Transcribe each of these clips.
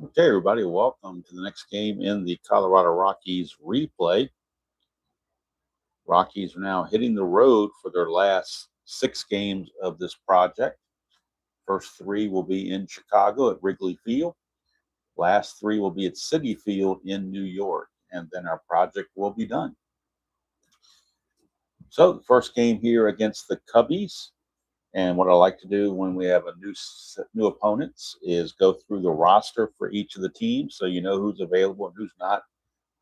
Okay, everybody, welcome to the next game in the Colorado Rockies replay. Rockies are now hitting the road for their last 6 games of this project. First 3 will be in Chicago at Wrigley Field. Last 3 will be at Citi Field in New York, and then our project will be done. So the first game here against the Cubbies. And what I like to do when we have a new opponents is go through the roster for each of the teams so you know who's available and who's not,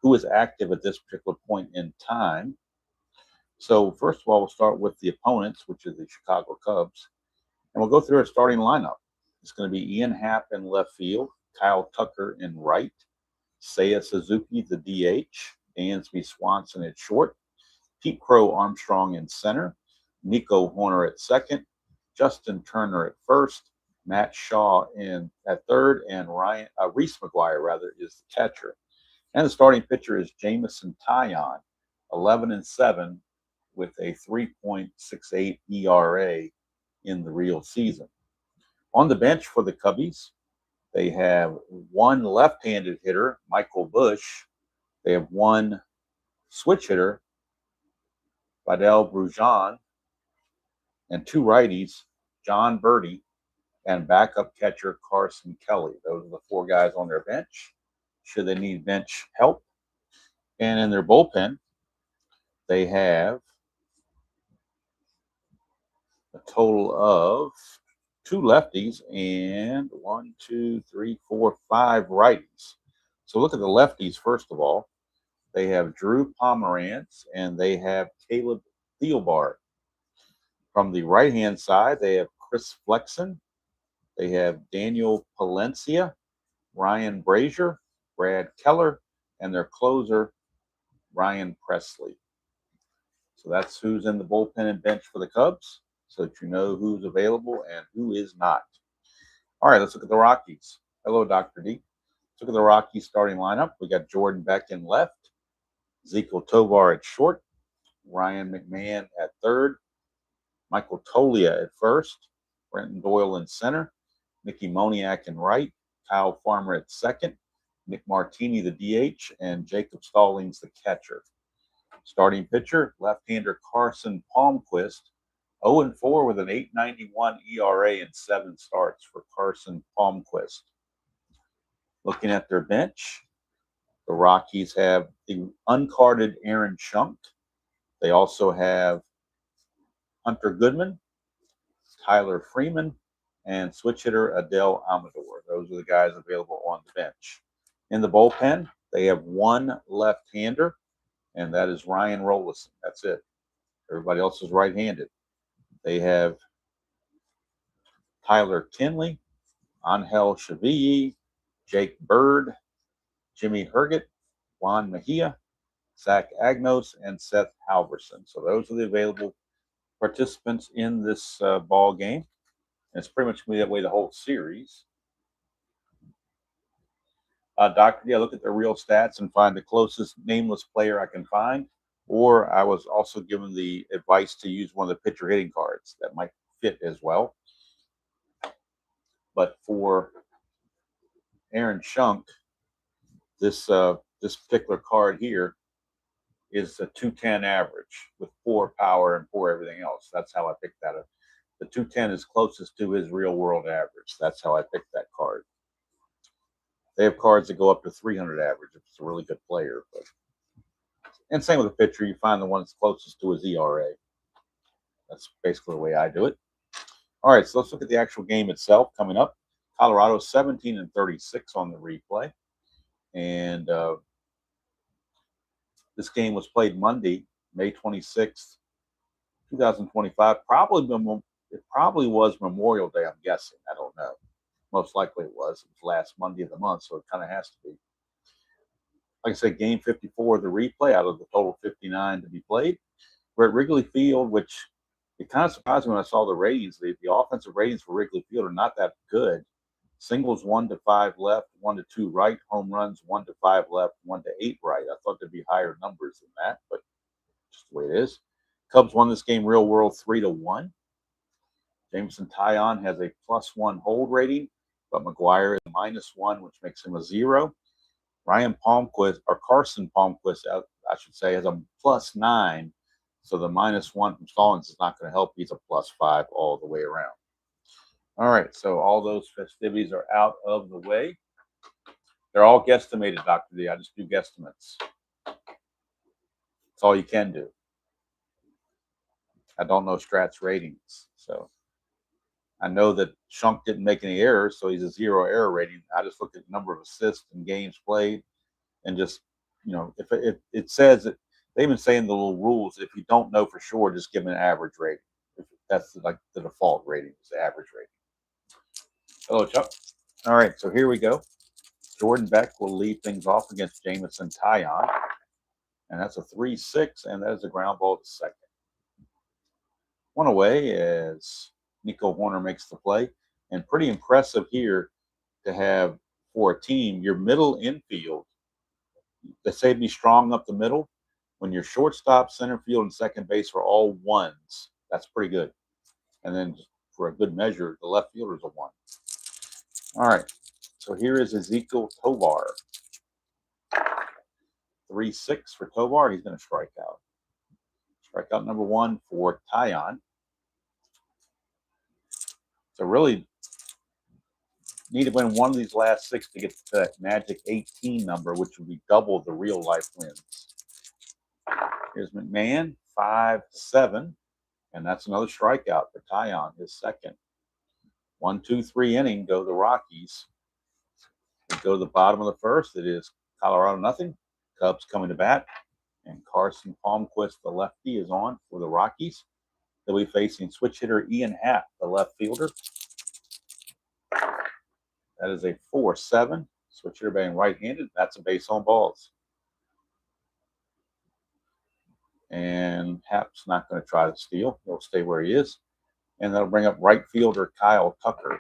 who is active at this particular point in time. So first of all, we'll start with the opponents, which is the Chicago Cubs, and we'll go through our starting lineup. It's going to be Ian Happ in left field, Kyle Tucker in right, Seiya Suzuki the DH, Dansby Swanson at short, Pete Crow Armstrong in center, Nico Horner at second, Justin Turner at first, Matt Shaw in at third, and Reese McGuire is the catcher. And the starting pitcher is Jameson Taillon, 11-7 with a 3.68 ERA in the real season. On the bench for the Cubbies, they have one left-handed hitter, Michael Bush. They have one switch hitter, Vidal Brujan, and 2 righties, John Birdie, and backup catcher Carson Kelly. Those are the 4 guys on their bench, should they need bench help. And in their bullpen, they have a total of 2 lefties and 5 righties. So look at the lefties first of all. They have Drew Pomeranz and they have Caleb Thielbar. From the right-hand side, they have Chris Flexen. They have Daniel Palencia, Ryan Brazier, Brad Keller, and their closer, Ryan Presley. So that's who's in the bullpen and bench for the Cubs, so that you know who's available and who is not. All right, let's look at the Rockies. Hello, Dr. D. Let's look at the Rockies starting lineup. We got Jordan Beck in left, Ezekiel Tovar at short, Ryan McMahon at third, Michael Tolia at first, Brenton Doyle in center, Mickey Moniak in right, Kyle Farmer at second, Nick Martini the DH, and Jacob Stallings the catcher. Starting pitcher, left-hander Carson Palmquist, 0-4 with an 8.91 ERA in 7 starts for Carson Palmquist. Looking at their bench, the Rockies have the uncarded Aaron Schunk. They also have Hunter Goodman, Tyler Freeman, and switch hitter Adele Amador. Those are the guys available on the bench. In the bullpen, they have one left-hander, and that is Ryan Rollison. That's it. Everybody else is right-handed. They have Tyler Tinley, Angel Chavilli, Jake Bird, Jimmy Herget, Juan Mejia, Zach Agnos, and Seth Halverson. So those are the available participants in this ball game. And it's pretty much going to be that way the whole series. Dr. D, I look at the real stats and find the closest nameless player I can find. Or I was also given the advice to use one of the pitcher hitting cards that might fit as well. But for Aaron Schunk, this particular card here is a 210 average with 4 power and 4 everything else. That's how I picked that up. The 210 is closest to his real world average. That's how I picked that card. They have cards that go up to 300 average if it's a really good player. And same with the pitcher, you find the one that's closest to his ERA. That's basically the way I do it. All right, so let's look at the actual game itself coming up. Colorado 17-36 on the replay. And this game was played Monday, May 26th, 2025. It probably was Memorial Day, I'm guessing. I don't know. Most likely it was. It was last Monday of the month, so it kind of has to be. Like I said, game 54 of the replay out of the total 59 to be played. We're at Wrigley Field, which it kind of surprised me when I saw the ratings. The offensive ratings for Wrigley Field are not that good. Singles 1-5 left, 1-2 right. Home runs 1-5 left, 1-8 right. I thought there'd be higher numbers than that, but just the way it is. Cubs won this game real world 3-1. Jameson Taillon has a +1 hold rating, but McGuire is -1, which makes him a 0. Carson Palmquist, I should say, has a +9. So the -1 from Stallings is not going to help. He's a +5 all the way around. All right, so all those festivities are out of the way. They're all guesstimated, Dr. D. I just do guesstimates. That's all you can do. I don't know Strat's ratings, so I know that Shunk didn't make any errors, so he's a 0 error rating. I just looked at the number of assists and games played, and just, if it says that they even say in the little rules, if you don't know for sure, just give him an average rating. That's like the default rating, is the average rating. Hello, Chuck. All right, so here we go. Jordan Beck will lead things off against Jamison Taillon, and that's a 3-6, and that is a ground ball to second. One away as Nico Horner makes the play, and pretty impressive here to have for a team your middle infield. They say be strong up the middle. When your shortstop, center field, and second base are all 1s, that's pretty good. And then for a good measure, the left fielder is a 1. All right, so here is Ezequiel Tovar. 3-6 for Tovar. He's going to strike out. Strikeout number 1 for Taillon. So really need to win one of these last 6 to get to that magic 18 number, which would be double the real life wins. Here's McMahon, 5-7, and that's another strikeout for Taillon, his second. 1, 2, 3 inning go the Rockies. We go to the bottom of the first. It is Colorado 0. Cubs coming to bat, and Carson Palmquist, the lefty, is on for the Rockies. They'll be facing switch hitter Ian Happ, the left fielder. That is a 4-7. Switch hitter batting right-handed. That's a base on balls. And Happ's not going to try to steal. He'll stay where he is. And that'll bring up right fielder Kyle Tucker.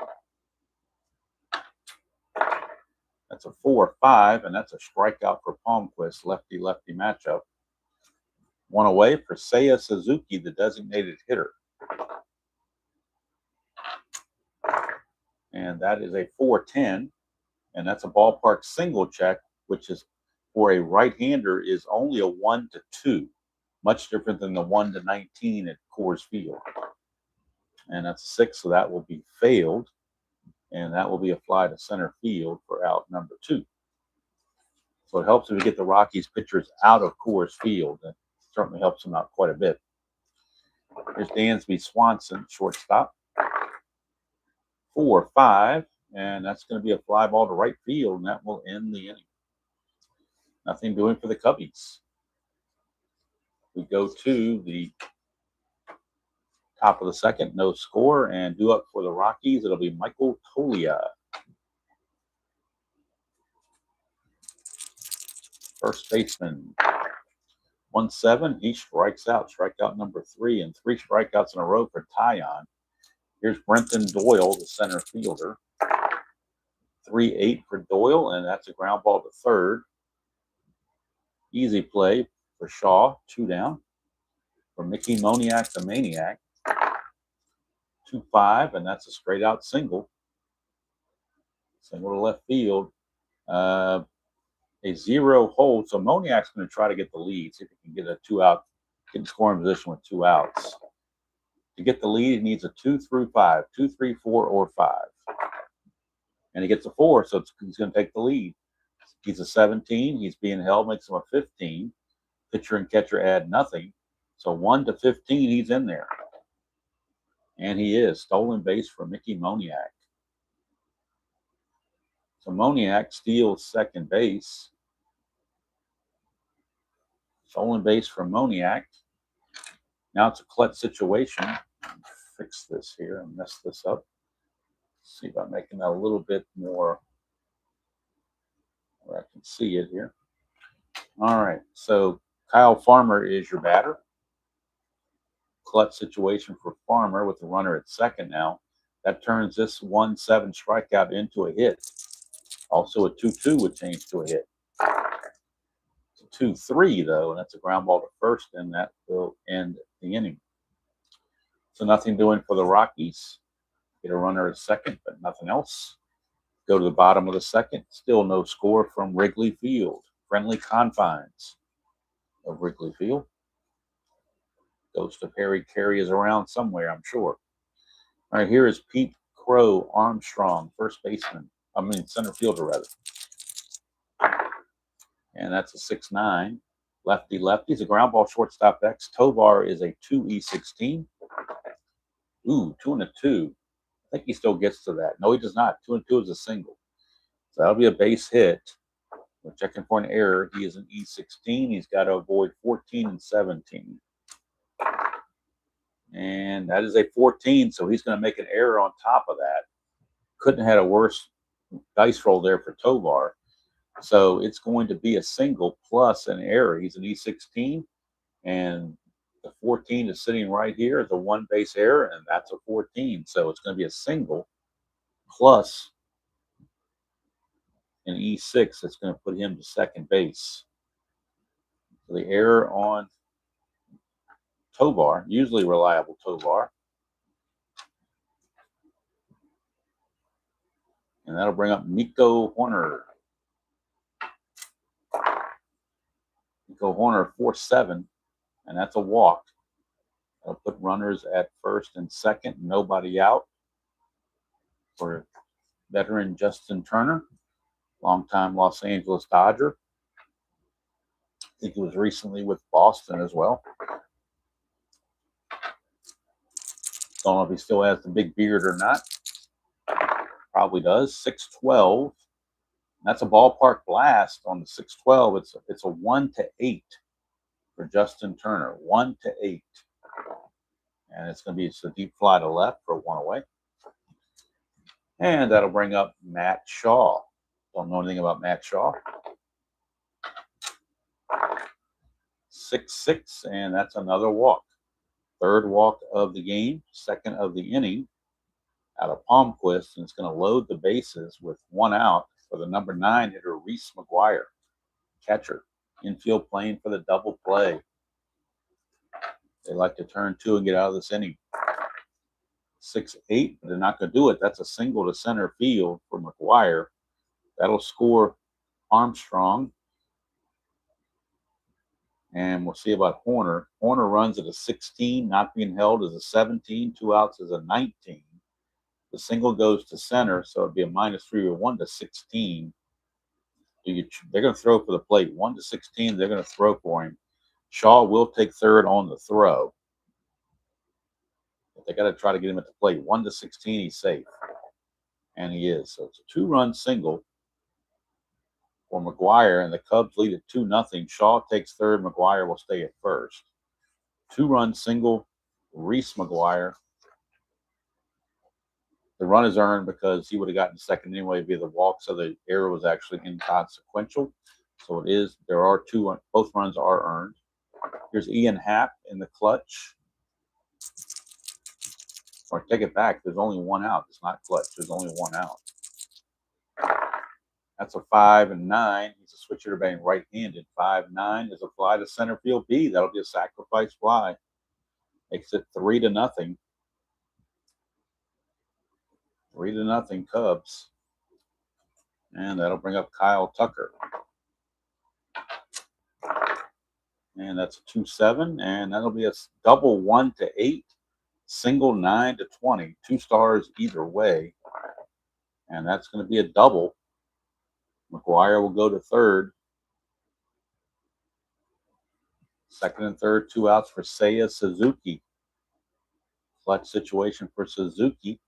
That's a 4-5, and that's a strikeout for Palmquist, lefty-lefty matchup. One away for Seiya Suzuki, the designated hitter. And that is a 4-10, and that's a ballpark single check, which is for a right-hander is only a 1-2, much different than the 1-19 at Coors Field. And that's a 6, so that will be failed, and that will be a fly to center field for out number 2. So it helps if we get the Rockies pitchers out of Coors Field. That certainly helps them out quite a bit. Here's Dansby Swanson, shortstop. 4-5, and that's going to be a fly ball to right field, and that will end the inning. Nothing doing for the Cubbies. We go to the top of the second, no score, and due up for the Rockies, it'll be Michael Tolia. First baseman, 1-7. He strikes out. Strikeout number 3, and 3 strikeouts in a row for Taillon. Here's Brenton Doyle, the center fielder. 3-8 for Doyle, and that's a ground ball to third. Easy play for Shaw, 2 down. For Mickey Moniak, the Maniac. 2-5, and that's a straight out single. Single to left field. A 0 hold. So Moniak's going to try to get the lead, see if he can get a 2-out, get in scoring position with 2 outs. To get the lead, he needs a 2 through 5, 2, 3, 4, or 5. And he gets a 4, so he's going to take the lead. He's a 17. He's being held, makes him a 15. Pitcher and catcher add nothing. So 1 to 15, he's in there. And he is. Stolen base for Mickey Moniak. So Moniak steals second base. Stolen base for Moniak. Now it's a clutch situation. Fix this here and mess this up. Let's see about making that a little bit more where I can see it here. All right, so Kyle Farmer is your batter. Clutch situation for Farmer with the runner at second now. That turns this 1-7 strikeout into a hit. Also a 2-2 would change to a hit. It's a 2-3 though, and that's a ground ball to first, and that will end the inning. So nothing doing for the Rockies. Get a runner at second, but nothing else. Go to the bottom of the second. Still no score from Wrigley Field. Friendly confines of Wrigley Field. Ghost of Harry Carey is around somewhere, I'm sure. All right, here is Pete Crow Armstrong, first baseman. Center fielder, rather. And that's a 6'9". Lefty. He's a ground ball shortstop X. Tovar is a 2E16. Ooh, 2 and a 2. I think he still gets to that. No, he does not. 2 and 2 is a single. So that'll be a base hit. We're checking for an error. He is an E16. He's got to avoid 14 and 17. And that is a 14, so he's going to make an error on top of that. Couldn't have had a worse dice roll there for Tovar. So it's going to be a single plus an error. He's an E16, and the 14 is sitting right here as a one base error, and that's a 14. So it's going to be a single plus an E6 that's going to put him to second base. So the error on Tovar, usually reliable Tovar. And that'll bring up Nico Horner. Nico Horner, 4-7, and that's a walk. That'll put runners at first and second, nobody out for veteran Justin Turner, longtime Los Angeles Dodger. I think he was recently with Boston as well. Don't know if he still has the big beard or not. Probably does. 6'12". That's a ballpark blast on the 6'12". It's a 1-8 for Justin Turner. 1-8. And it's going to be a deep fly to left for 1 away. And that'll bring up Matt Shaw. Don't know anything about Matt Shaw. 6-6, and that's another walk. Third walk of the game, second of the inning out of Palmquist, and it's going to load the bases with 1 out for the number 9 hitter, Reese McGuire, catcher. Infield playing for the double play. They like to turn 2 and get out of this inning. 6-8, but they're not going to do it. That's a single to center field for McGuire. That'll score Armstrong. And we'll see about Horner. Horner runs at a 16, not being held as a 17, 2 outs as a 19. The single goes to center, so it'd be a -3 or 1-16. They're going to throw for the plate. 1-16, they're going to throw for him. Shaw will take third on the throw. But they got to try to get him at the plate. 1-16, he's safe. And he is. So it's a 2-run single for McGuire, and the Cubs lead at 2-0. Shaw takes third. McGuire will stay at first. 2-run single, Reese McGuire. The run is earned because he would have gotten second anyway via the walk, so the error was actually inconsequential. So it is. There are 2. Both runs are earned. Here's Ian Happ in the clutch. Or take it back. There's only 1 out. It's not clutch. There's only 1 out. That's a 5-9. He's a switch hitter batting right-handed. 5-9 is a fly to center field B. That'll be a sacrifice fly. Makes it 3-0. 3-0 Cubs. And that'll bring up Kyle Tucker. And that's a 2-7. And that'll be a double 1-8. Single 9-20. 2 stars either way. And that's going to be a double. McGuire will go to third. Second and third, 2 outs for Seiya Suzuki. Clutch situation for Suzuki.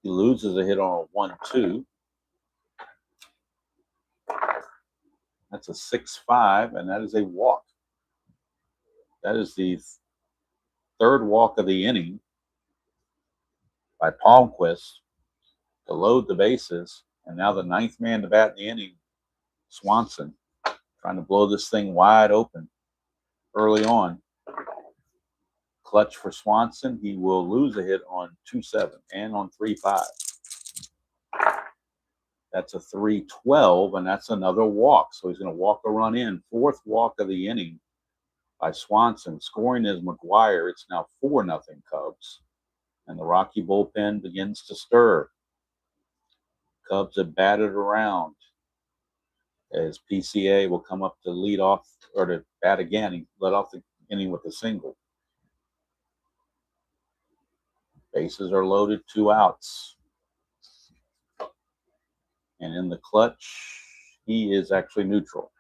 He loses a hit on a 1-2. That's a 6-5, and that is a walk. That is the third walk of the inning by Palmquist to load the bases. And now the 9th man to bat in the inning, Swanson, trying to blow this thing wide open early on. Clutch for Swanson. He will lose a hit on 2-7 and on 3-5. That's a 3-12, and that's another walk. So he's going to walk a run in. 4th walk of the inning by Swanson. Scoring is McGuire. It's now 4-0 Cubs. And the Rocky bullpen begins to stir. Cubs have batted around as PCA will come up to lead off or to bat again. He led off the inning with a single. Bases are loaded, 2 outs. And in the clutch, he is actually neutral.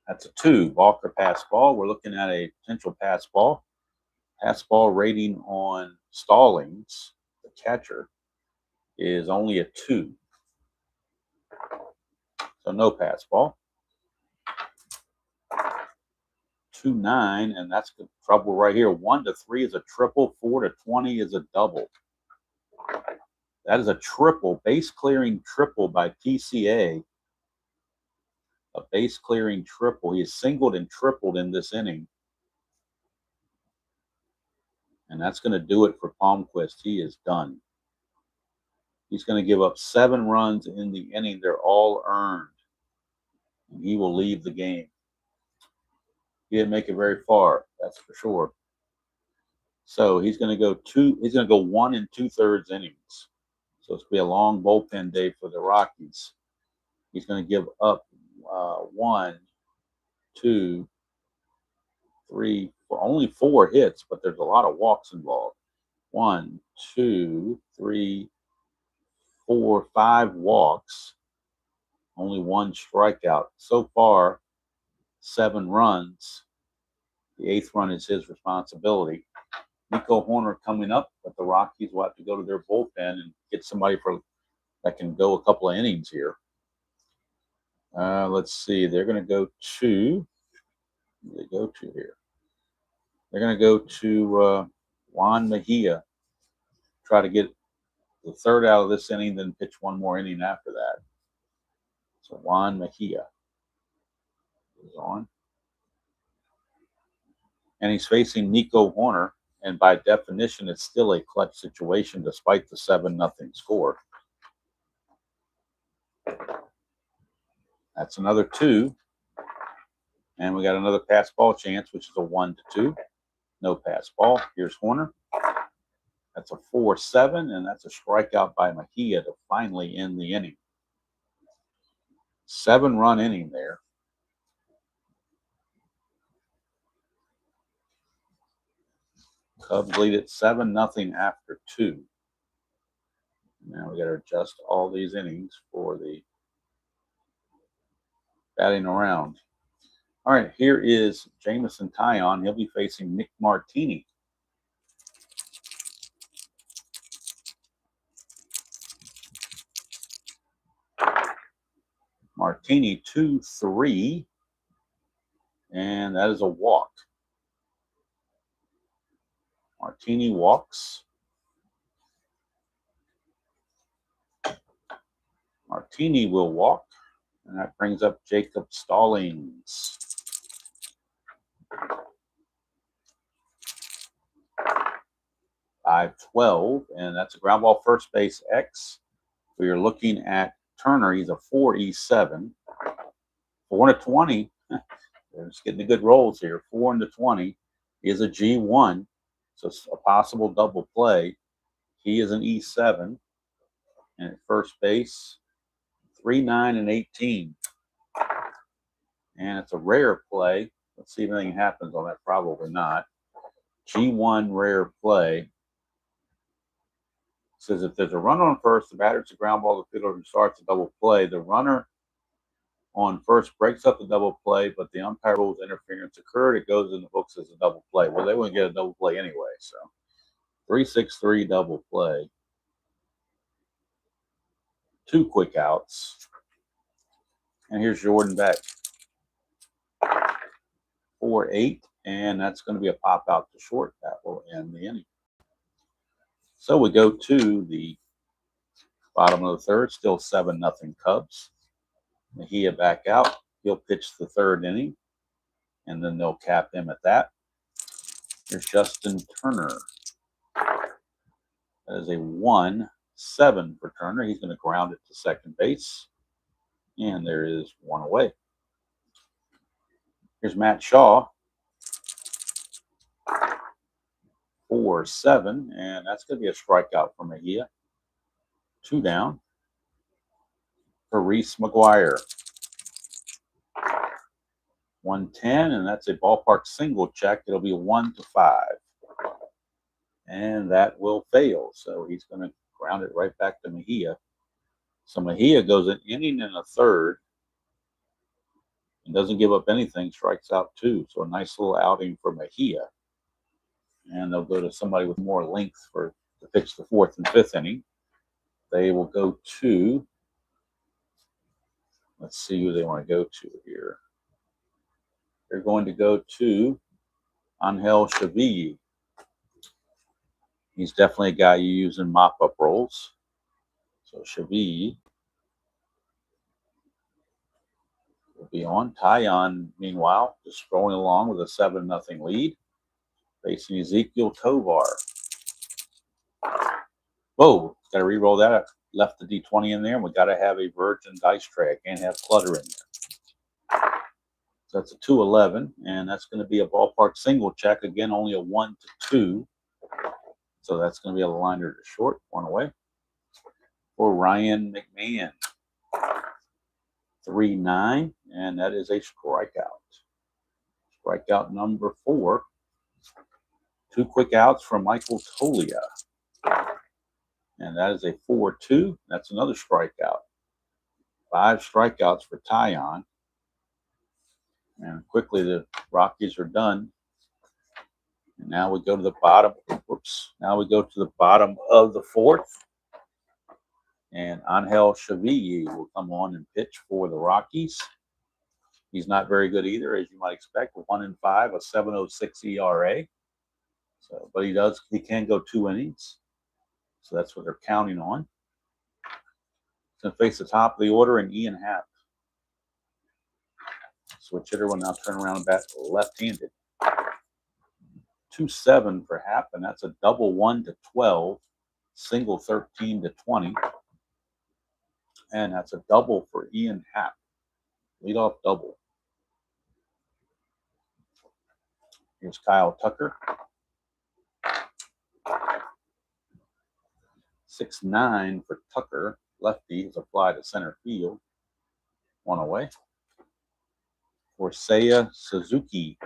That's a 2. Balk or pass ball. We're looking at a potential pass ball. Pass ball rating on Stallings, the catcher, is only a 2. So no pass ball. 2-9, and that's the trouble right here. 1-3 is a triple. 4-20 is a double. That is a triple, base clearing triple by PCA. A base clearing triple. He is singled and tripled in this inning. And that's going to do it for Palmquist. He is done. He's going to give up 7 runs in the inning. They're all earned. And he will leave the game. He didn't make it very far, that's for sure. So he's going to go 1 2/3 innings. So it's going to be a long bullpen day for the Rockies. He's going to give up 1, 2, 3, only 4 hits, but there's a lot of walks involved. 1, 2, 3, 4, 5 walks, only 1 strikeout. So far, 7 runs. The 8th run is his responsibility. Nico Horner coming up, but the Rockies will have to go to their bullpen and get somebody that can go a couple of innings here. Let's see. They're going to go to. Who do they go to here? They're going to go to Juan Mejia. Try to get the 3rd out of this inning, then pitch 1 more inning after that. So Juan Mejia is on. And he's facing Nico Horner. And by definition, it's still a clutch situation despite the 7-0 score. That's another 2. And we got another pass ball chance, which is a 1-2. No pass ball. Here's Horner. That's a 4-7, and that's a strikeout by Mejia to finally end the inning. 7-run inning there. Cubs lead it 7-0 after 2. Now we got to adjust all these innings for the batting around. All right, here is Jamison Tyon. He'll be facing Nick Martini. Martini 2-3, and that is a walk. Martini walks. Martini will walk, and that brings up Jacob Stallings. .512, and that's a ground ball first base X. We are looking at Turner. He's a 4-7. 4-20. They're just getting the good rolls here. 4-20 is a G1, so it's a possible double play. He is an E7, and at first base, 3-9-18. And it's a rare play. Let's see if anything happens on that. Probably not. G1 rare play. Says if there's a runner on first, the batter hits a ground ball, the fielder who starts a double play. The runner on first breaks up the double play, but the umpire rules interference occurred. It goes in the books as a double play. Well, they wouldn't get a double play anyway. So 3-6-3 double play. 2 quick outs. And here's Jordan Beck. 4-8, and that's going to be a pop out to short. That will end the inning. So we go to the bottom of the 3rd, still 7-0 Cubs. Mejia back out. He'll pitch the 3rd inning, and then they'll cap him at that. Here's Justin Turner. That is a 1-7 for Turner. He's going to ground it to second base, and there is 1 away. Here's Matt Shaw. 4-7, and that's going to be a strikeout for Mejia. 2 down for Reese McGuire. 110, and that's a ballpark single check. It'll be 1-5. And that will fail. So he's going to ground it right back to Mejia. So Mejia goes an inning and a third and doesn't give up anything, strikes out 2. So a nice little outing for Mejia. And they'll go to somebody with more length to pitch the 4th and 5th inning. They will go to, let's see who they want to go to here. They're going to go to Angel Sevilla. He's definitely a guy you use in mop-up roles. So Sevilla will be on. Taillon, meanwhile, just strolling along with a 7-0 lead, facing Ezekiel Tovar. Whoa, got to re-roll that. Left the D20 in there, and we got to have a virgin dice tray. I can't have clutter in there. So that's a 2-11, and that's going to be a ballpark single check. Again, only a 1-2. So that's going to be a liner to short, 1 away. For Ryan McMahon. 3-9, and that is a strikeout. Strikeout number 4. 2 quick outs from Michael Tolia. And that is a 4-2. That's another strikeout. 5 strikeouts for Taillon. And quickly the Rockies are done. And now we go to the bottom. Whoops. Now we go to the bottom of the 4th. And Angel Sevilla will come on and pitch for the Rockies. He's not very good either, as you might expect. 1-5, a 7.06 ERA. So, but he can go 2 innings. So that's what they're counting on. He's going to face the top of the order and Ian Happ. Switch hitter will now turn around and bat left-handed. 2-7 for Happ, and that's a double 1-12, single 13-20. And that's a double for Ian Happ. Leadoff double. Here's Kyle Tucker. 6-9 for Tucker. Lefty is applied to center field. 1 away. For Seiya Suzuki.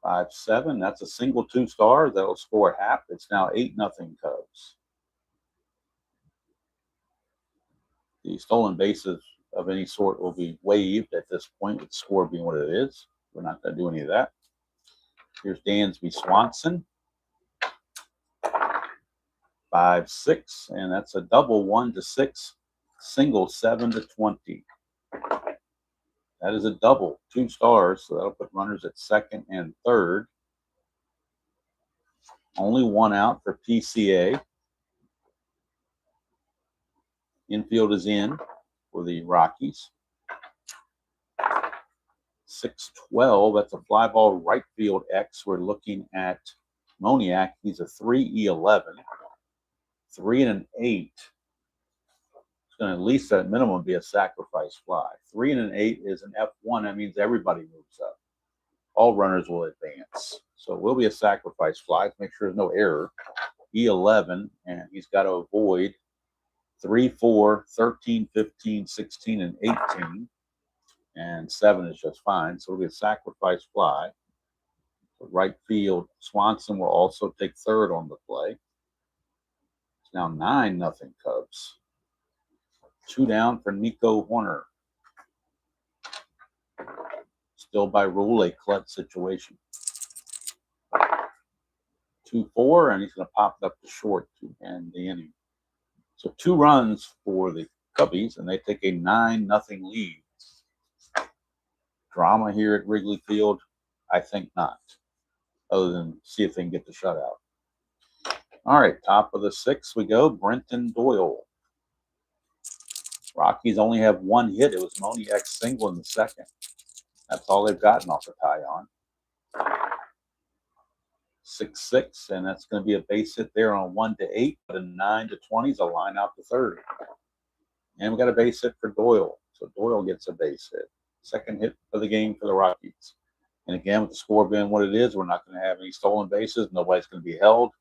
5-7. That's a single 2-star. That'll score Happ. It's now 8-0 Cubs. The stolen bases of any sort will be waived at this point, with the score being what it is. We're not going to do any of that. Here's Dansby Swanson. 5-6, and that's a double 1-6, single 7-20. That is a double, 2 stars, so that'll put runners at second and third. Only 1 out for PCA. Infield is in for the Rockies. 6-12, that's a fly ball right field X. We're looking at Moniak. He's a 3-11. 3 and an 8. It's going to at least at minimum be a sacrifice fly. 3 and an 8 is an F1. That means everybody moves up. All runners will advance. So it will be a sacrifice fly to make sure there's no error. E11, and he's got to avoid 3, 4, 13, 15, 16, and 18. And 7 is just fine. So it'll be a sacrifice fly. Right field, Swanson will also take third on the play. It's now 9-0 Cubs. 2 down for Nico Horner. Still by rule, a clutch situation. 2-4, and he's going to pop it up to short to end the inning. So 2 runs for the Cubbies, and they take a 9-0 lead. Drama here at Wrigley Field? I think not, other than see if they can get the shutout. All right, top of the 6th we go. Brenton Doyle. Rockies only have 1 hit. It was Moniak's single in the 2nd. That's all they've gotten off of Taillon. 6-6, and that's going to be a base hit there on 1-8. But a 9-20 is a line out to third. And we got a base hit for Doyle. So Doyle gets a base hit. 2nd hit of the game for the Rockies. And again, with the score being what it is, we're not going to have any stolen bases. Nobody's going to be held.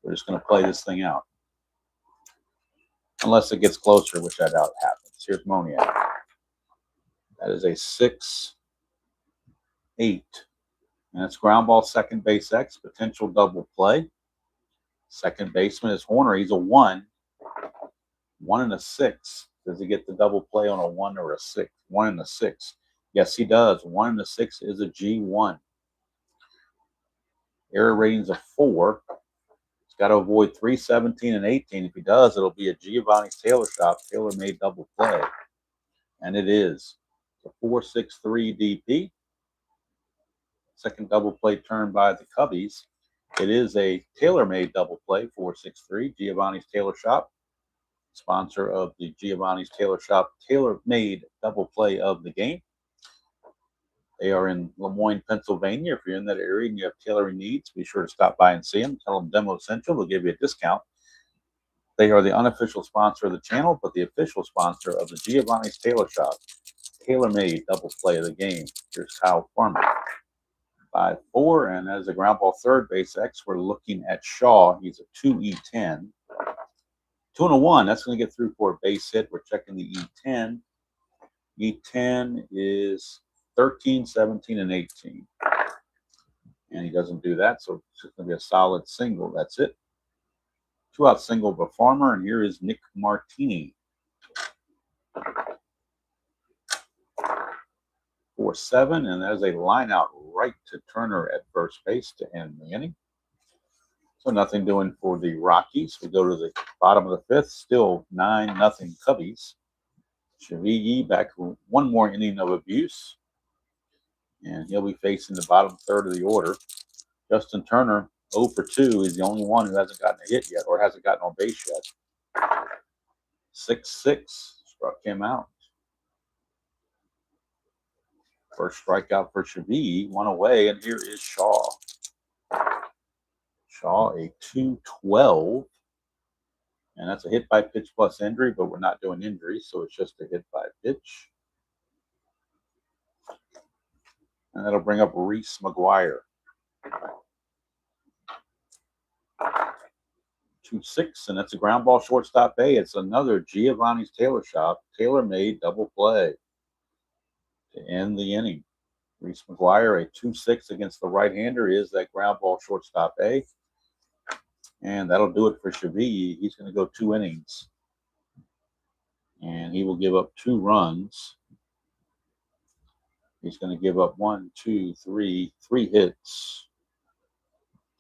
We're just going to play this thing out. Unless it gets closer, which I doubt happens. Here's Moniak. That is a 6-8. And it's ground ball, second base X, potential double play. Second baseman is Horner. He's a 1. 1 and a 6. Does he get the double play on a 1 or a 6? 1 and a 6. Yes, he does. 1 and a 6 is a G1. Error rating's a 4. He's got to avoid 3, 17, and 18. If he does, it'll be a Giovanni's Taylor Shop, tailor-made double play. And it is. It's a 4-6-3 DP. Second double play turn by the Cubbies. It is a tailor-made double play, 4-6-3, Giovanni's Taylor Shop. Sponsor of the Giovanni's Taylor Shop tailor-made double play of the game. They are in Lemoyne, Pennsylvania. If you're in that area and you have tailoring needs, be sure to stop by and see them. Tell them Demo Central. They'll give you a discount. They are the unofficial sponsor of the channel, but the official sponsor of the Giovanni's Taylor Shop tailor-made double play of the game. Here's Kyle Farmer. 5-4, and as a ground ball third base X, we're looking at Shaw. He's a 2E10. 2 and a 1. That's going to get through for a base hit. We're checking the E10. E10 is 13, 17, and 18. And he doesn't do that, so it's just going to be a solid single. That's it. 2-out single of a Farmer, and here is Nick Martini. 4-7, and there's a line out right to Turner at first base to end the inning. So nothing doing for the Rockies. We go to the bottom of the fifth, still 9-0 Cubbies. Shavigi back for one more inning of abuse. And he'll be facing the bottom third of the order. Justin Turner, 0 for 2, is the only one who hasn't gotten a hit yet or hasn't gotten on base yet. 6-6, struck him out. First strikeout for Shavigi, 1 away, and here is Shaw. Shaw, a 2-12. And that's a hit by pitch plus injury, but we're not doing injuries, so it's just a hit by pitch. And that'll bring up Reese McGuire. 2-6, and that's a ground ball shortstop A. It's another Giovanni's Taylor Shop, tailor-made double play to end the inning. Reese McGuire, a 2-6 against the right-hander, is that ground ball shortstop A. And that'll do it for Shavigi. He's going to go 2 innings. And he will give up 2 runs. He's going to give up 3 hits.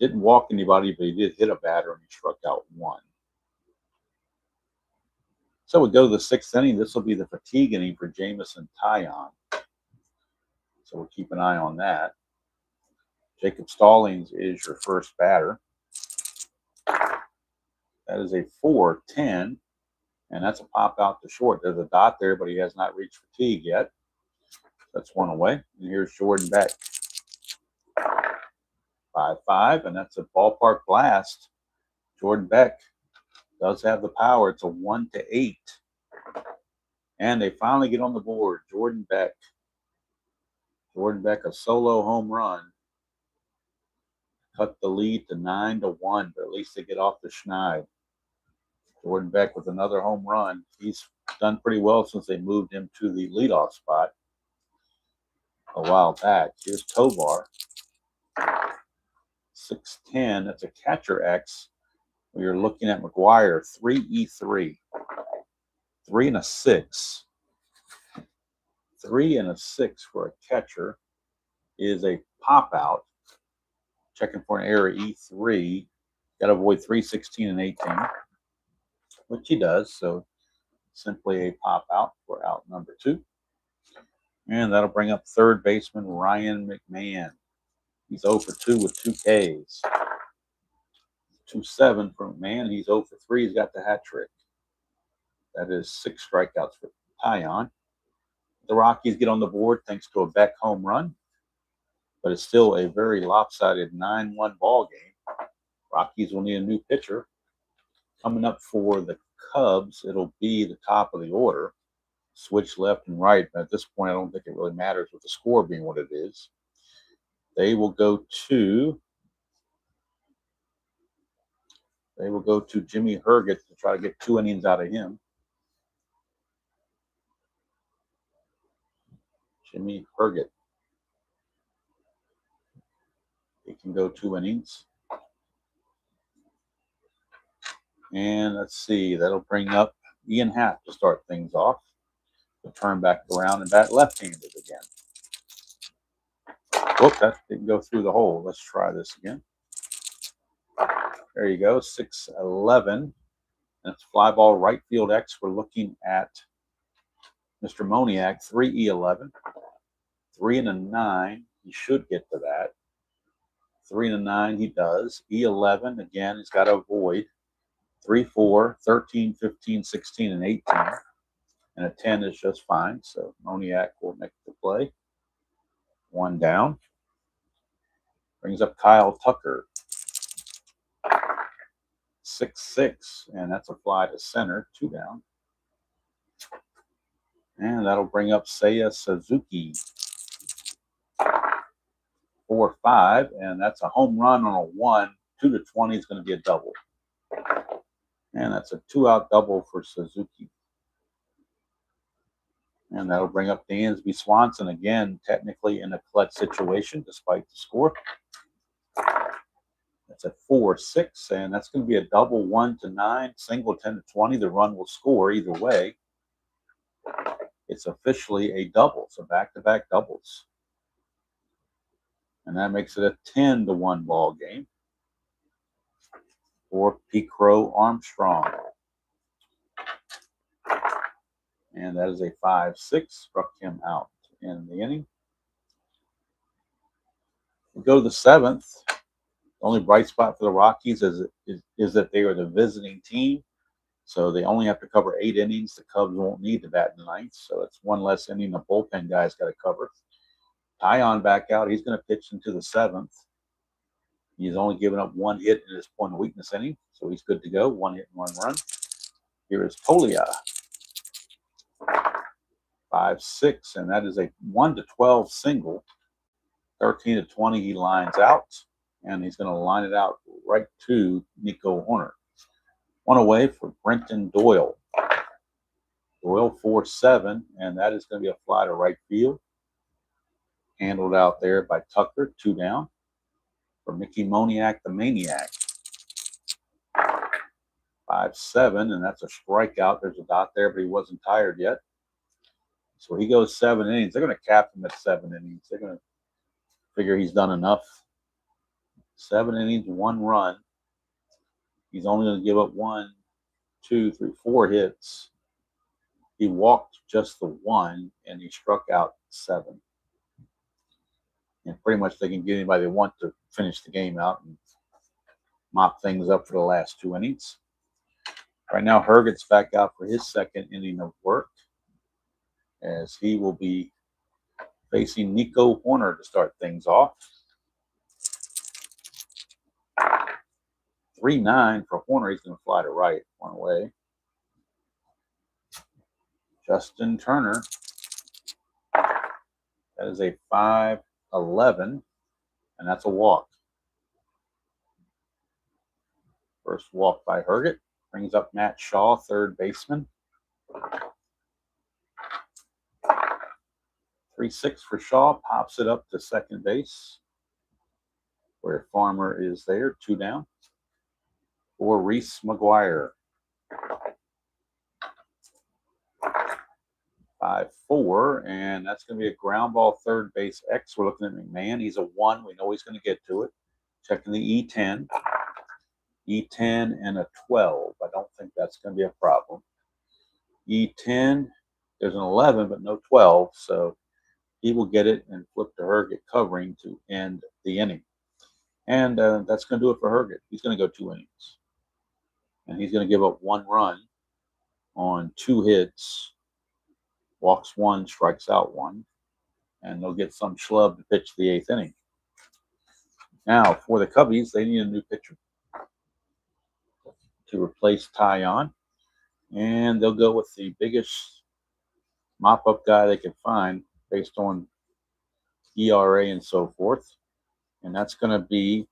Didn't walk anybody, but he did hit a batter and he struck out 1. So we go to the 6th inning. This will be the fatigue inning for Jamison Taillon. So we'll keep an eye on that. Jacob Stallings is your first batter. That is a 4-10, and that's a pop out to short. There's a dot there, but he has not reached fatigue yet. That's 1 away. And here's Jordan Beck. 5-5, and that's a ballpark blast. Jordan Beck does have the power. It's a 1-8. And they finally get on the board. Jordan Beck. Jordan Beck, a solo home run. Cut the lead to 9-1, but at least they get off the schneid. Jordan Beck with another home run. He's done pretty well since they moved him to the leadoff spot a while back. Here's Tovar. 6-10. That's a catcher X. We are looking at McGuire, 3E3. 3 and a 6. 3 and a 6 for a catcher is a pop out. Checking for an error, E3. Got to avoid 3, 16, and 18, which he does. So simply a pop out for out number 2. And that'll bring up third baseman Ryan McMahon. He's 0 for 2 with 2 Ks. 2-7 for McMahon. He's 0 for 3. He's got the hat trick. That is 6 strikeouts for Taillon. The Rockies get on the board thanks to a Beck home run, but it's still a very lopsided 9-1 ball game. Rockies will need a new pitcher. Coming up for the Cubs, it'll be the top of the order. Switch left and right, but at this point, I don't think it really matters with the score being what it is. They will go to They will go to Jimmy Herget to try to get 2 innings out of him. Jimmy Herget. He can go 2 innings. And let's see, that'll bring up Ian Happ to start things off. To turn back around and bat left-handed again. Whoop, that didn't go through the hole. Let's try this again. There you go, 6-11. That's fly ball right field X. We're looking at Mr. Moniak, 3-E11. 3 and a 9. He should get to that. 3 and a 9, he does. E11, again, he's got to avoid. 3, 4, 13, 15, 16, and 18. And a 10 is just fine. So Moniak will make the play. 1 down. Brings up Kyle Tucker. 6-6, and that's a fly to center. 2 down. And that'll bring up Seiya Suzuki. 4-5, and that's a home run on a 1. 2-20 is going to be a double. And that's a 2-out double for Suzuki. And that'll bring up Dansby Swanson again, technically in a clutch situation, despite the score. That's a 4-6, and that's going to be a double 1-9, single 10-20. The run will score either way. It's officially a double, so back-to-back doubles. And that makes it a 10-1 ball game for P-Crow Armstrong. And that is a 5-6, struck him out in the inning. We go to the 7th. The only bright spot for the Rockies is that they are the visiting team. So they only have to cover 8 innings. The Cubs won't need to bat in the 9th. So it's 1 less inning the bullpen guy's got to cover. Tyon back out. He's going to pitch into the 7th. He's only given up 1 hit in his point of weakness inning. So he's good to go. 1 hit and 1 run. Here is Tolia. 5-6, and that is a 1-12 single. 13-20, he lines out, and he's going to line it out right to Nico Horner. 1 away for Brenton Doyle. Doyle 4-7, and that is going to be a fly to right field. Handled out there by Tucker, 2 down. For Mickey Moniak, the Maniac. 5-7, and that's a strikeout. There's a dot there, but he wasn't tired yet. So he goes 7 innings. They're going to cap him at 7 innings. They're going to figure he's done enough. 7 innings, 1 run. He's only going to give up 1, 2, 3, 4 hits. He walked just the 1, and he struck out 7. And pretty much they can get anybody they want to finish the game out and mop things up for the last 2 innings. Right now, Herget's back out for his 2nd inning of work, as he will be facing Nico Horner to start things off. 3-9 for Horner. He's going to fly to right, 1 away. Justin Turner. That is a 5-11, and that's a walk. First walk by Herget. Brings up Matt Shaw, 3rd baseman. 3-6 for Shaw. Pops it up to 2nd base, where Farmer is there, 2 down. For Reese McGuire. 5-4, and that's going to be a ground ball 3rd base X. We're looking at McMahon. He's a 1. We know he's going to get to it. Checking the E10. E10 and a 12. I don't think that's going to be a problem. E10, there's an 11, but no 12. So he will get it and flip to Herget covering to end the inning. And that's going to do it for Herget. He's going to go 2 innings. And he's going to give up 1 run on 2 hits. Walks 1, strikes out 1. And they'll get some schlub to pitch the 8th inning. Now, for the Cubbies, they need a new pitcher to replace Tyon. And they'll go with the biggest mop-up guy they can find based on ERA and so forth. And that's going to be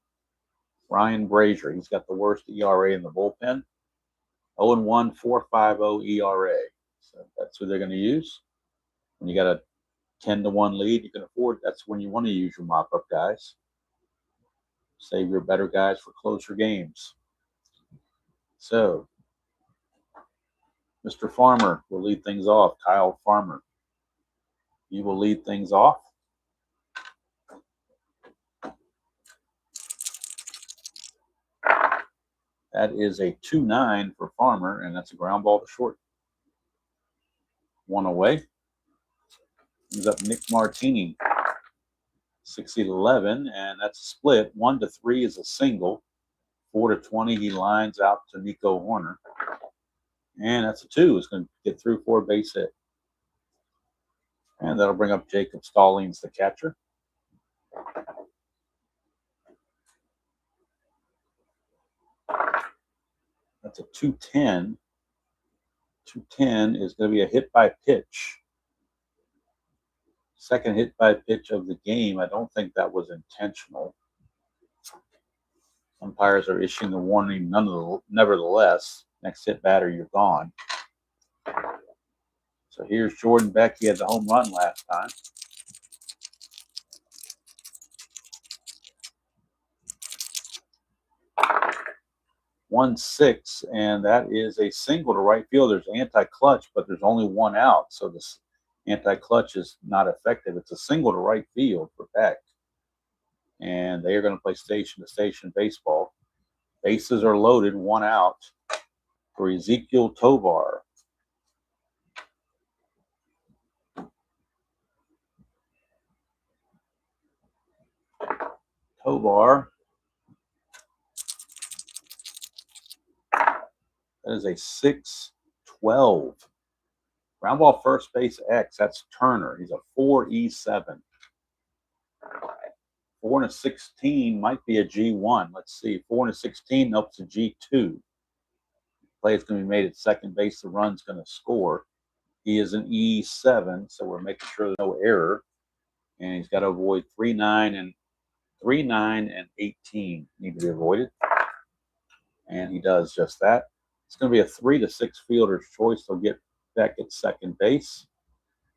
Ryan Brazier, he's got the worst ERA in the bullpen. 0-1, 4.50 ERA. So that's who they're going to use. When you got a 10-1 lead, you can afford. That's when you want to use your mop-up guys. Save your better guys for closer games. So, Mr. Farmer will lead things off. Kyle Farmer, you will lead things off. That is a 2-9 for Farmer, and that's a ground ball to short. One away. Comes up Nick Martini. 60-11, and that's a split. 1-3 is a single. 4-20, he lines out to Nico Horner. And that's a 2. It's going to get through for a base hit. And that'll bring up Jacob Stallings, the catcher. That's a 2-10. 2-10 is going to be a hit by pitch. Second hit by pitch of the game. I don't think that was intentional. Umpires are issuing a warning nevertheless. Next hit batter, you're gone. So here's Jordan Beck. He had the home run last time. One six, and that is a single to right field. There's anti-clutch, but there's only one out, so this anti-clutch is not effective. It's a single to right field for Beck, and they are going to play station-to-station baseball. Bases are loaded, one out for Ezekiel Tovar. Tovar, that is a 6-12. Ground ball first base X, that's Turner. He's a 4E7. 4-16 might be a G1. Let's see. 4-16 up to G2. Play is going to be made at second base. The run's going to score. He is an E7, so we're making sure there's no error. And he's got to avoid 3-9 and 18 need to be avoided. And he does just that. It's going to be a 3-6 fielder's choice. They'll get Beck at second base.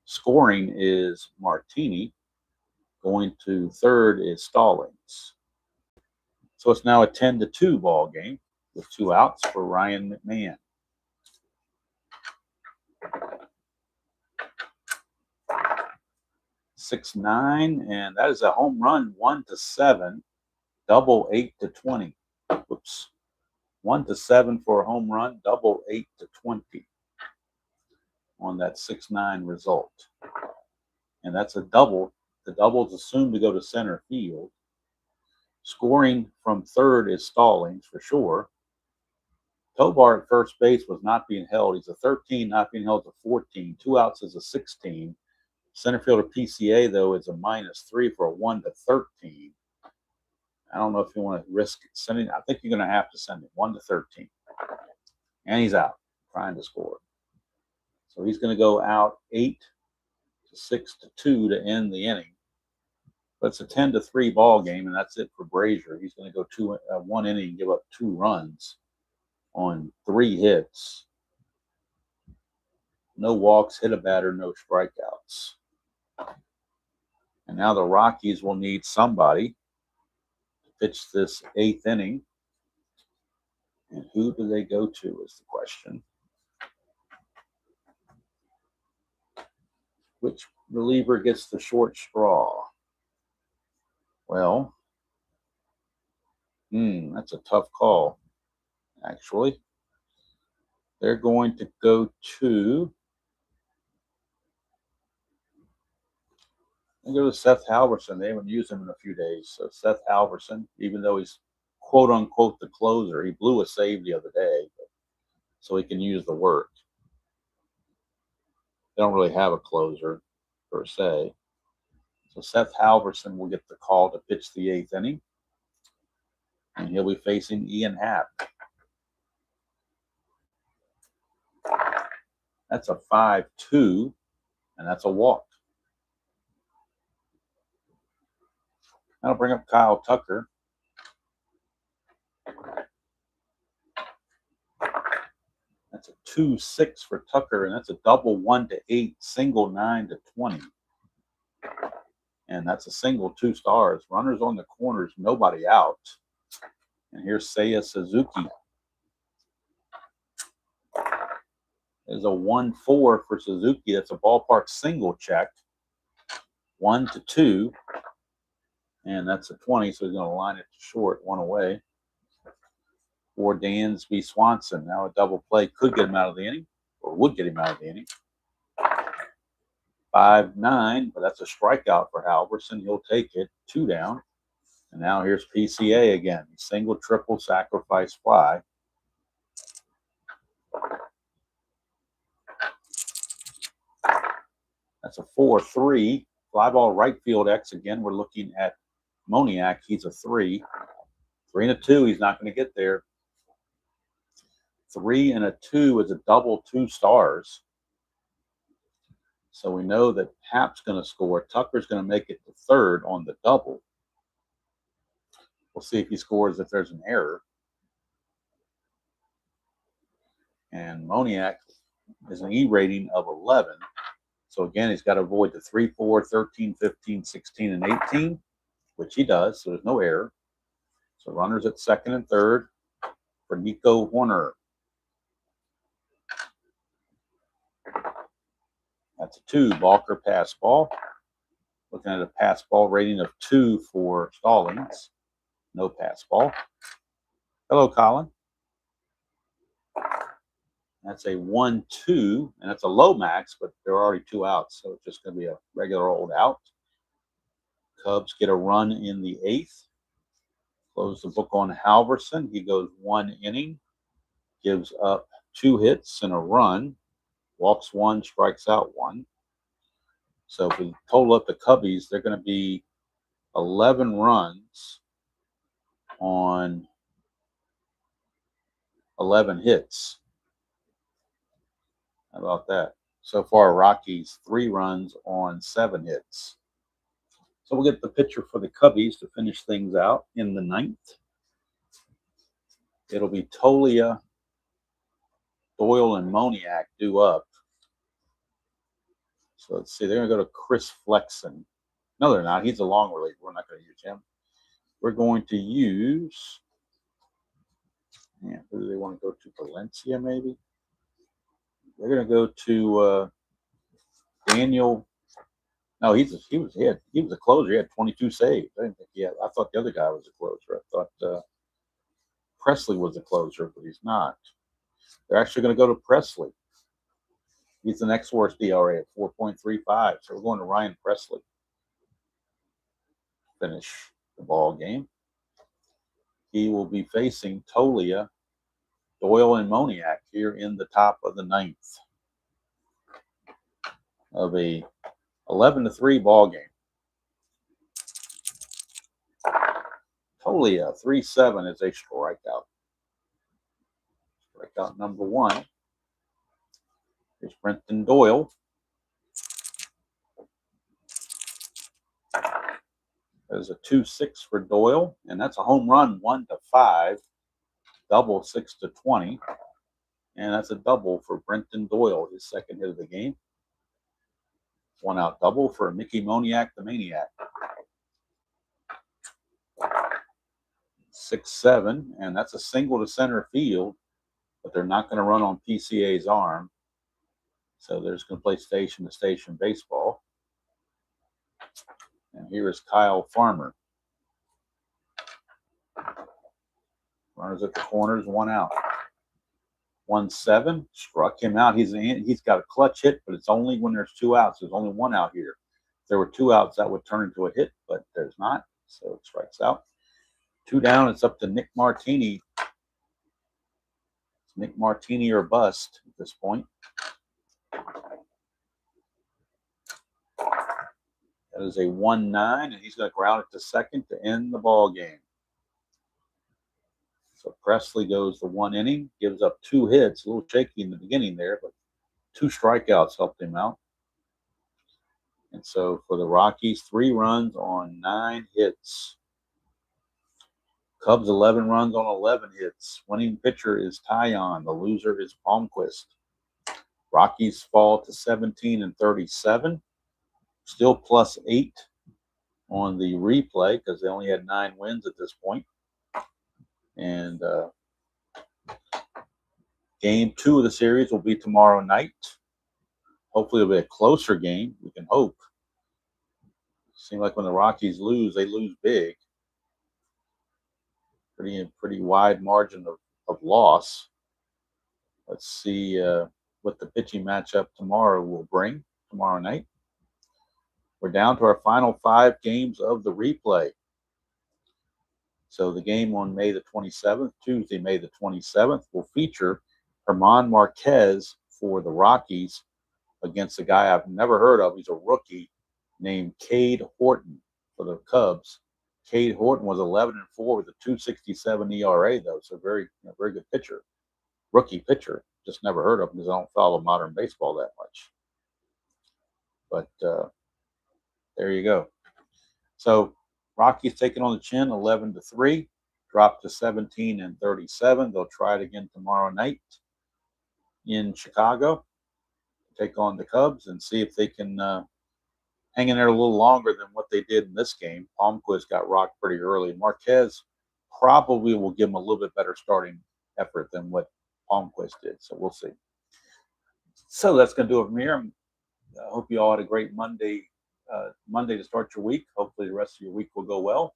Scoring is Martini. Going to third is Stallings. So it's now a 10-2 ball game with 2 outs for Ryan McMahon. (6-9), and that is a home run. 1-7, double 8-20. Whoops, 1-7 for a home run, double 8-20 on that 6-9 result, and that's a double. The double is assumed to go to center field. Scoring from third is Stallings for sure. Tovar at first base was not being held. He's a 13, not being held to 14. 2 outs is a 16. Center fielder PCA, though, is a -3 for a 1-13. I don't know if you want to risk sending. I think you're going to have to send him 1-13. And he's out trying to score. So he's going to go out 8-6-2 to end the inning. But it's a 10-3 ball game, and that's it for Brazier. He's going to go 1 inning and give up 2 runs on 3 hits. No walks, hit a batter, no strikeouts. And now the Rockies will need somebody to pitch this 8th inning. And who do they go to is the question. Which reliever gets the short straw? Well, that's a tough call, actually. They're going to go to Seth Halverson. They haven't used him in a few days. So Seth Halverson, even though he's quote unquote the closer, he blew a save the other day, so he can use the work. They don't really have a closer per se. So Seth Halverson will get the call to pitch the 8th inning, and he'll be facing Ian Happ. That's a 5-2, and that's a walk. That'll bring up Kyle Tucker. That's a 2-6 for Tucker, and that's a double 1-8, single 9-20. And that's a single 2 stars. Runners on the corners, nobody out. And here's Seiya Suzuki. There's a 1-4 for Suzuki. That's a ballpark single check. 1-2. And that's a 20, so he's going to line it to short, one away. For Dansby Swanson. Now a double play could get him out of the inning, or would get him out of the inning. 5-9, but that's a strikeout for Halverson. He'll take it. 2 down. And now here's PCA again. Single, triple, sacrifice, fly. That's a 4-3. Fly ball right field X. Again, we're looking at Moniak. He's a 3. 3-2. He's not going to get there. 3-2 is a double 2 stars. So we know that Hap's going to score. Tucker's going to make it to third on the double. We'll see if he scores if there's an error. And Moniak is an E rating of 11. So again, he's got to avoid the 3, 4, 13, 15, 16, and 18, which he does. So there's no error. So runners at second and third for Nico Horner. That's a 2. Balker pass ball. Looking at a pass ball rating of 2 for Stallings. No pass ball. Hello, Colin. That's a 1-2, and that's a low max, but there are already 2 outs, so it's just going to be a regular old out. Cubs get a run in the 8th. Close the book on Halverson. He goes 1 inning, gives up 2 hits and a run, walks 1, strikes out 1. So if we total up the Cubbies, they're going to be 11 runs on 11 hits. How about that? So far, Rockies 3 runs on 7 hits. So we'll get the pitcher for the Cubbies to finish things out in the 9th. It'll be Tolia, Doyle, and Moniak due up. So let's see. They're going to go to Chris Flexen. No, they're not. He's a long reliever. We're not going to use him. We're going to use, who do they want to go to? Valencia, maybe? They're going to go to Daniel. No, he was a closer. He had 22 saves. I didn't think he had. I thought the other guy was a closer. I thought Presley was a closer, but he's not. They're actually going to go to Presley. He's the next worst ERA at 4.35. So we're going to Ryan Presley. Finish the ball game. He will be facing Tolia, Doyle, and Moniak here in the top of the 9th of a 11-3 ball game. Tolia 3-7 is a strikeout. Strikeout number 1. Here's Brenton Doyle. There's a 2-6 for Doyle, and that's a home run 1-5, double 6-20, and that's a double for Brenton Doyle, his second hit of the game. 1 out double for Mickey Moniak, the Maniac. 6-7, and that's a single to center field, but they're not going to run on PCA's arm. So they're just going to play station to station baseball. And here is Kyle Farmer. Runners at the corners, 1 out. 1-7, struck him out. He's got a clutch hit, but it's only when there's 2 outs. There's only 1 out here. If there were 2 outs, that would turn into a hit, but there's not. So it strikes out. 2 down. It's up to Nick Martini. It's Nick Martini or bust at this point. That is a 1-9, and he's going to ground it to second to end the ball game. So Presley goes the 1 inning, gives up 2 hits, a little shaky in the beginning there, but 2 strikeouts helped him out. And so for the Rockies, 3 runs on 9 hits. Cubs 11 runs on 11 hits. Winning pitcher is Tyon. The loser is Palmquist. Rockies fall to 17 and 37. Still +8 on the replay because they only had 9 wins at this point. And game 2 of the series will be tomorrow night. Hopefully it'll be a closer game. We can hope. Seems like when the Rockies lose, they lose big. Pretty wide margin of loss. Let's see what the pitching matchup tomorrow will bring tomorrow night. We're down to our final 5 games of the replay. So the game on May the 27th, Tuesday, May the 27th, will feature German Marquez for the Rockies against a guy I've never heard of. He's a rookie named Cade Horton for the Cubs. Cade Horton was 11-4 with a 2.67 ERA, though, so very good pitcher, rookie pitcher. Just never heard of him because I don't follow modern baseball that much. But there you go. So Rockies taking on the chin, 11-3, dropped to 17 and 37. They'll try it again tomorrow night in Chicago. Take on the Cubs and see if they can hang in there a little longer than what they did in this game. Palmquist got rocked pretty early. Marquez probably will give him a little bit better starting effort than what Palmquist did. So we'll see. So that's going to do it from here. I hope you all had a great Monday to start your week. Hopefully the rest of your week will go well.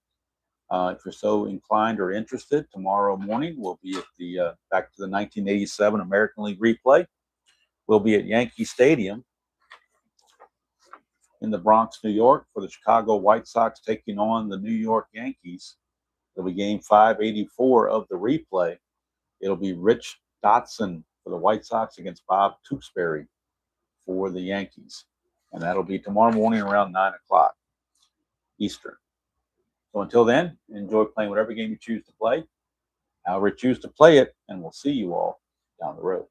If you're so inclined or interested, tomorrow morning we'll be at the back to the 1987 American League replay. We'll be at Yankee Stadium in the Bronx, New York, for the Chicago White Sox taking on the New York Yankees. It'll be game 584 of the replay. It'll be Rich Dotson for the White Sox against Bob Tewksbury for the Yankees. And that'll be tomorrow morning around 9 o'clock Eastern. So until then, enjoy playing whatever game you choose to play, however you choose to play it, and we'll see you all down the road.